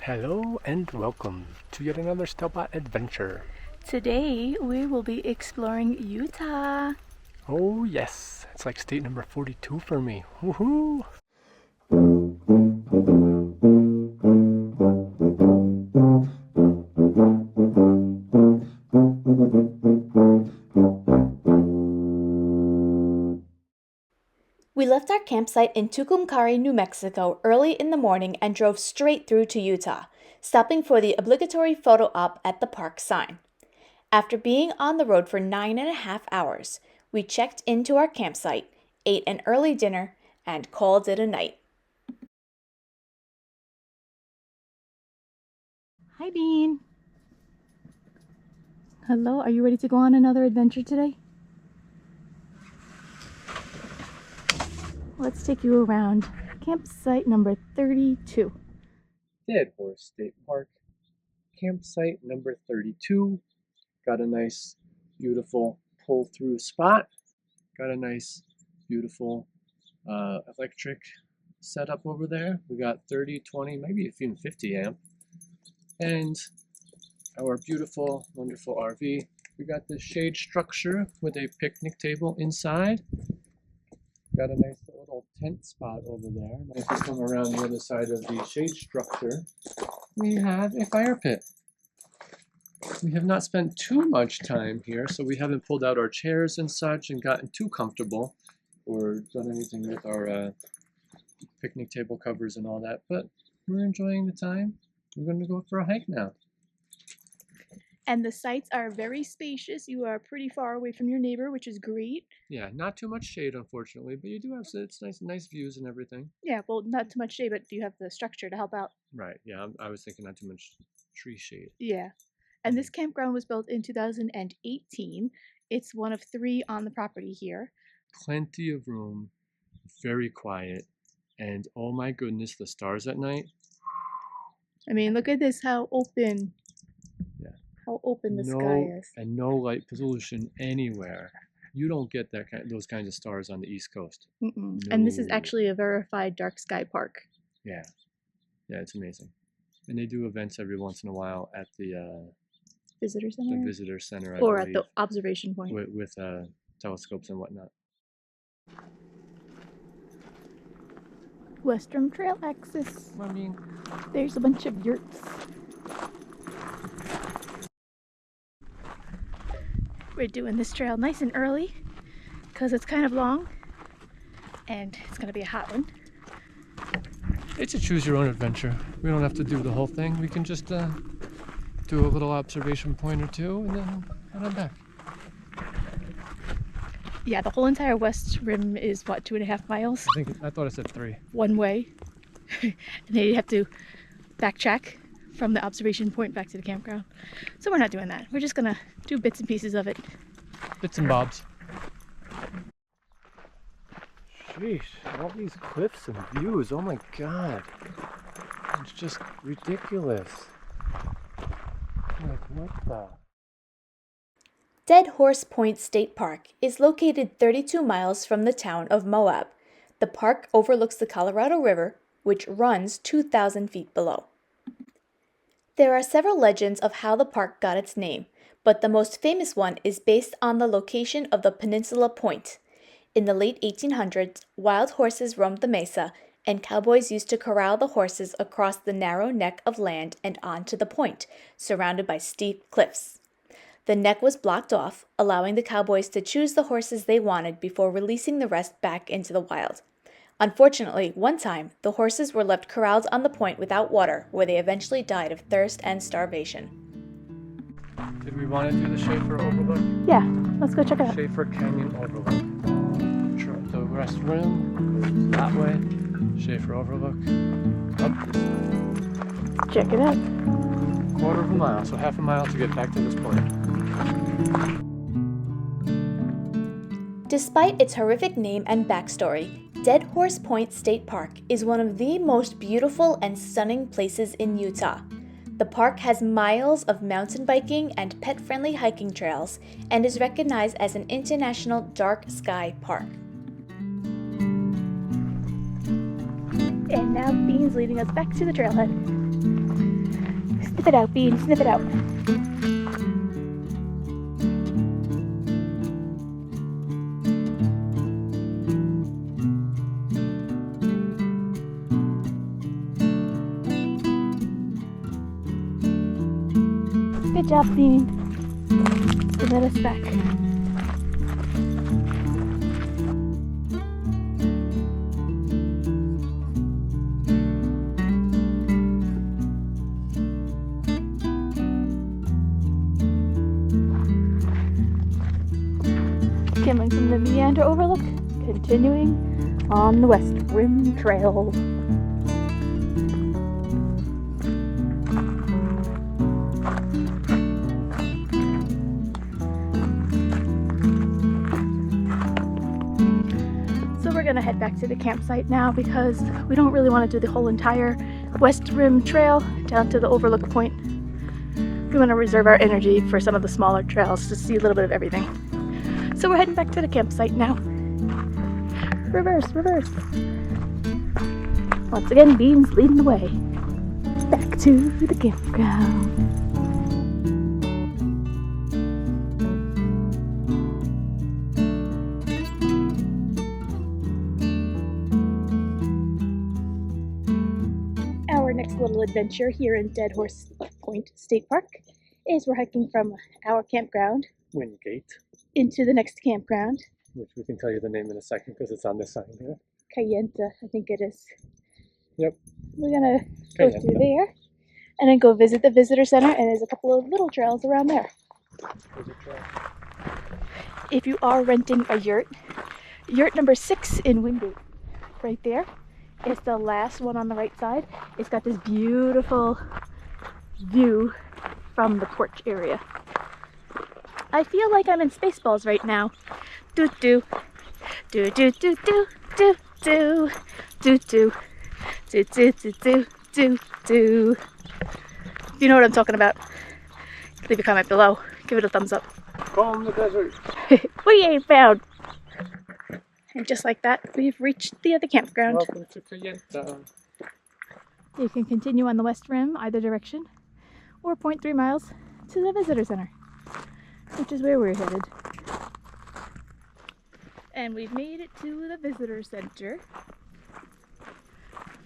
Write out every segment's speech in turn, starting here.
Hello and welcome to yet another Stelbot Adventure. Today we will be exploring Utah. Oh yes, it's like state number 42 for me. Woohoo! We left our campsite in Tucumcari, New Mexico early in the morning and drove straight through to Utah, stopping for the obligatory photo op at the park sign. After being on the road for 9.5 hours, we checked into our campsite, ate an early dinner, and called it a night. Hi, Bean. Hello, are you ready to go on another adventure today? Let's take you around campsite number 32. Dead Horse State Park, campsite number 32. Got a nice, beautiful pull-through spot. Got a nice, beautiful electric setup over there. We got 30, 20, maybe even 50 amp. And our beautiful, wonderful RV. We got this shade structure with a picnic table inside. Got a nice little tent spot over there. And if we come around the other side of the shade structure, we have a fire pit. We have not spent too much time here, so we haven't pulled out our chairs and such and gotten too comfortable or done anything with our picnic table covers and all that, but we're enjoying the time. We're going to go for a hike now. And the sites are very spacious. You are pretty far away from your neighbor, which is great. Yeah, not too much shade, unfortunately, but you do have it's nice views and everything. Yeah, well, not too much shade, but you have the structure to help out. Right. Yeah, I was thinking not too much tree shade. Yeah. And this campground was built in 2018. It's one of 3 on the property here. Plenty of room, very quiet, and oh my goodness, the stars at night. I mean, look at this, how open. Yeah. How open the sky is. And no light pollution anywhere. You don't get those kinds of stars on the East Coast. No. And this is No. actually a verified dark sky park. Yeah, it's amazing. And they do events every once in a while at the Visitor center? The visitor center, I or believe, at the observation point. with telescopes and whatnot. Western Trail access. I mean, There's a bunch of yurts. We're doing this trail nice and early because it's kind of long and it's going to be a hot one. it's a choose your own adventure. We don't have to do the whole thing. We can just do a little observation point or two and then head on back. Yeah, the whole entire west rim is what, 2.5 miles? I thought I said 3. One way. And then you have to backtrack from the observation point back to the campground. So we're not doing that. We're just gonna do bits and pieces of it. Bits and bobs. Sheesh, all these cliffs and views, oh my god. It's just ridiculous. Like, what the? Dead Horse Point State Park is located 32 miles from the town of Moab. The park overlooks the Colorado River, which runs 2,000 feet below. There are several legends of how the park got its name, but the most famous one is based on the location of the Peninsula Point. In the late 1800s, wild horses roamed the mesa, and cowboys used to corral the horses across the narrow neck of land and onto the point, surrounded by steep cliffs. The neck was blocked off, allowing the cowboys to choose the horses they wanted before releasing the rest back into the wild. Unfortunately, one time, the horses were left corralled on the point without water, where they eventually died of thirst and starvation. Did we want to do the Schaefer Overlook? Yeah, let's go check it out. Schaefer Canyon Overlook. The rest room goes that way. Schaefer Overlook up this way. Check it out. 1/4 mile, so 1/2 mile to get back to this point. Despite its horrific name and backstory, Dead Horse Point State Park is one of the most beautiful and stunning places in Utah. The park has miles of mountain biking and pet-friendly hiking trails and is recognized as an international dark sky park. And now Bean's leading us back to the trailhead. Sniff it out, Bean. Sniff it out. Good job, Bean. You let us back. Coming from the Meander Overlook, continuing on the West Rim Trail. So we're gonna head back to the campsite now because we don't really want to do the whole entire West Rim Trail down to the Overlook Point. We want to reserve our energy for some of the smaller trails to see a little bit of everything. So we're heading back to the campsite now. Reverse, reverse. Once again, Bean's leading the way. Back to the campground. Our next little adventure here in Dead Horse Point State Park is we're hiking from our campground Wingate, into the next campground, which we can tell you the name in a second because it's on this sign here. Cayenta, I think it is. Yep. We're gonna go Cayenta. through there and then go visit the visitor center, and there's a couple of little trails around there. If you are renting a yurt number 6 in Wingate, right there, is the last one on the right side. It's got this beautiful view from the porch area. I feel like I'm in Spaceballs right now. Do do do do do do do do do do do do do do do. If you know what I'm talking about, leave a comment below. Give it a thumbs up. Comb the desert. We ain't found. And just like that, we've reached the other campground. Welcome to Cayenta. You can continue on the west rim either direction, or 0.3 miles to the visitor center, which is where we're headed. And we've made it to the visitor center.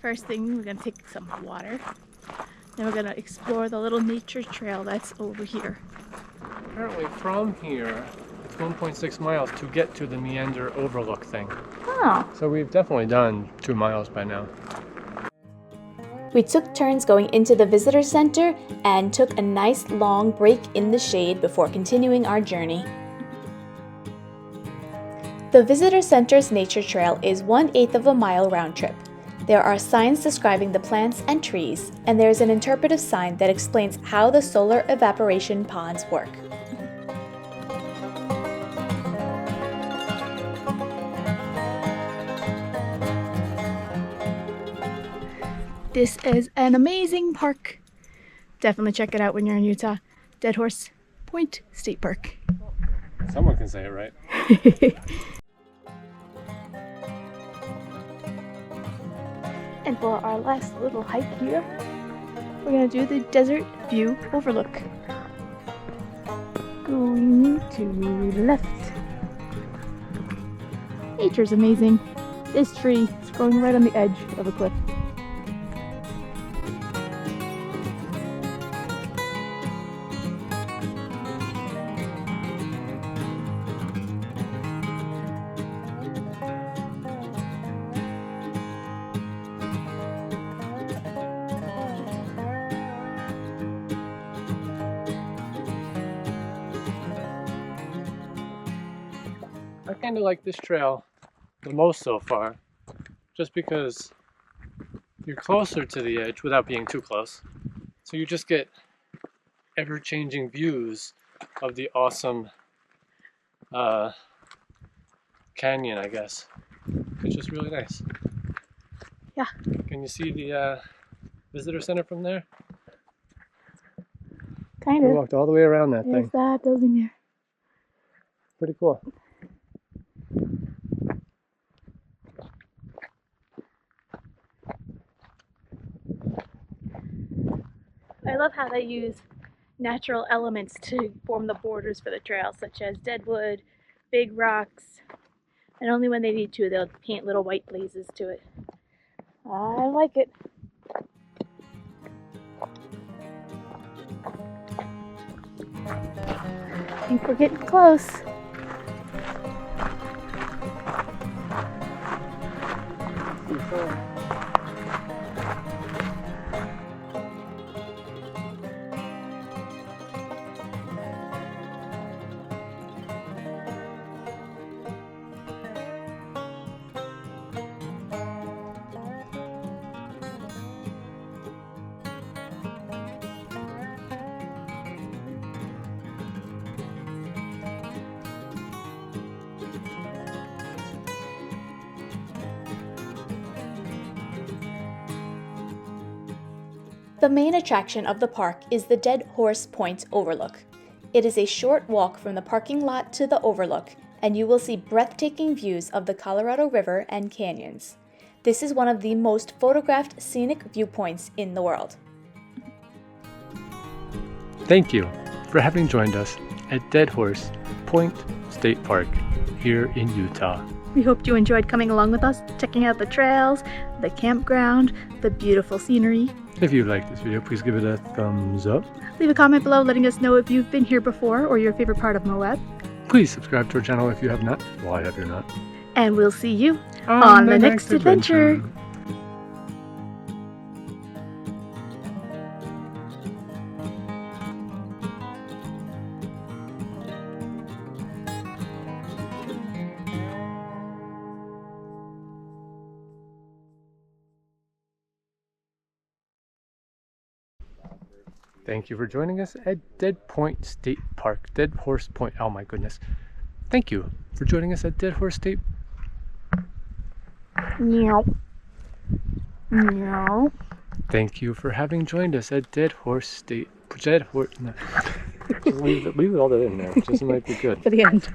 First thing, we're gonna take some water. Then we're gonna explore the little nature trail that's over here. Apparently from here, it's 1.6 miles to get to the Meander Overlook thing. Oh, So we've definitely done 2 miles by now. We took turns going into the visitor center and took a nice long break in the shade before continuing our journey. The visitor center's nature trail is 1/8 of a mile round trip. There are signs describing the plants and trees, and there is an interpretive sign that explains how the solar evaporation ponds work. this is an amazing park. Definitely check it out when you're in Utah. Dead Horse Point State Park. Someone can say it right. And for our last little hike here, we're going to do the Desert View Overlook. Going to the left. Nature's amazing. This tree is growing right on the edge of a cliff. I kind of like this trail the most so far, just because you're closer to the edge without being too close. So you just get ever-changing views of the awesome canyon, I guess. It's just really nice. Yeah. Can you see the visitor center from there? Kind We of. walked all the way around that There's thing. that building there. Pretty cool. I love how they use natural elements to form the borders for the trail, such as dead wood, big rocks, and only when they need to, they'll paint little white blazes to it. I like it. I think we're getting close. The main attraction of the park is the Dead Horse Point Overlook. It is a short walk from the parking lot to the overlook, and you will see breathtaking views of the Colorado River and canyons. This is one of the most photographed scenic viewpoints in the world. Thank you for having joined us at Dead Horse Point State Park here in Utah. We hope you enjoyed coming along with us, checking out the trails, the campground, the beautiful scenery. If you liked this video, please give it a thumbs up. Leave a comment below letting us know if you've been here before or your favorite part of Moab. Please subscribe to our channel if you have not. Well, I have you not. And we'll see you on the next adventure. Thank you for joining us at Dead Point State Park. Dead Horse Point. Oh my goodness. Thank you for joining us at Dead Horse State. Meow. Meow. Thank you for having joined us at Dead Horse State. Dead Horse. No. Just leave it all that in there. Just might be good. For the end.